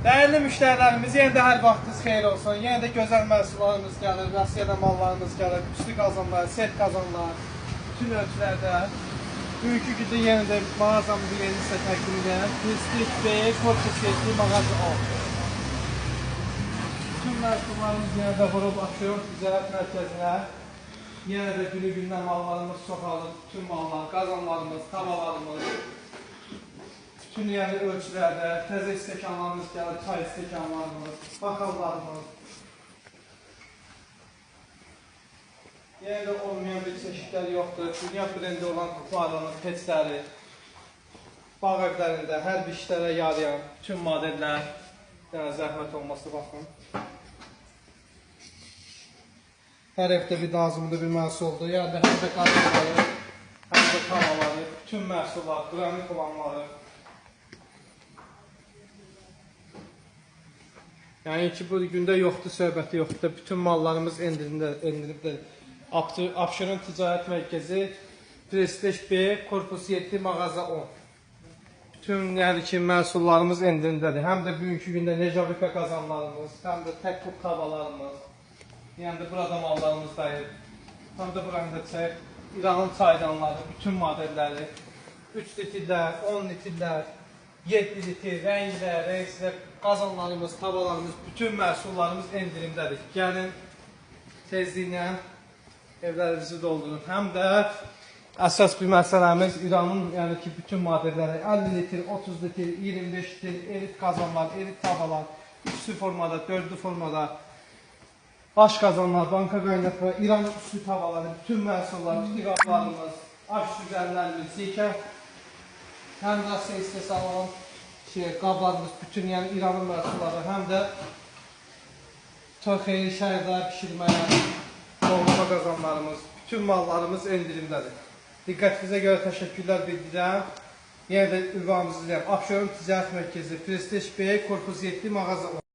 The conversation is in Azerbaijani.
Değerli müşterilerimiz, yenə də hər vaxtınız xeyir olsun. Yenə də gözəl məhsullarımız gəlir, Rusiyadan mallarımız gəlir, üstü qazanlar, set qazanlar, bütün ölçülərdə. Bugünkü gündə yenə də mağazamızı yeni sizə təqdim edirəm. Prestige B, korpus 7, mağaza A. Bütün məhsullarımız yenə də vurub açıyor ticarət mərkəzinə. Yenə də günü-gündən mallarımız çoxalır, bütün mallar, qazanlarımız, tavalarımız. Bütün yəni ölçülərdə təzə stəkanlarımız gəlir, çay stəkanlarımız, bakallarımız. Yenə də olmayan bir çeşidlər yoxdur. Dünya brendi olan kupalarımız, peçləri, bağ evlərində hər bir işlərə yarayan bütün modellər. Yəni zəhmət olması baxın. Hər evdə bir lazımlı bir məhsuldur. Yəni həm də qazanları, həm də tavalары, bütün məhsullar, qramik olanları. Yəni ki, bu gündə yoxdur, söhbəti yoxdur. Bütün mallarımız endirimdə. Abşeron Ticarət Mərkəzi, Prestige B, korpus 7, mağaza 10. Bütün yəni ki, məhsullarımız endirimdədir. Həm də bugünkü gündə Nejavika qazanlarımız, həm də tək qub tavalarımız. Yəni də burada mallarımız dayır. Həm də burada çək, İranın çaydanları, bütün modelləri. 3 litrlər, 10 litrlər, 7 litr, rənglər, rəngslər, qazanlarımız, tavalarımız, bütün məhsullarımız endirimdədir. Gəlin, tezliklə evlərinizi doldurun. Həm də əsas bir məsələmiz İranın yəni ki, bütün modelləri 50 litr, 30 litr, 25 litr, erit qazanlar, erit tavalar, üçlü formada, dördlü formada, aş qazanlar, banka qaynatma, İranın üçlü tavaları, bütün məhsullar, iqablarımız, aş süzərlərimiz, zikə, həm də istəsə olan qablarımız, bütün yəni İranın məhsulları, həm də çox xeyli şəhərlər pişirməyə, dolma qazanlarımız, bütün mallarımız endirimdədir. Diqqətinizə görə təşəkkürlər bildirəm. Yenə də ünvanımızı deyəm. Abşeron Ticarət Mərkəzi, Prestige B, korpus 7, mağaza 10.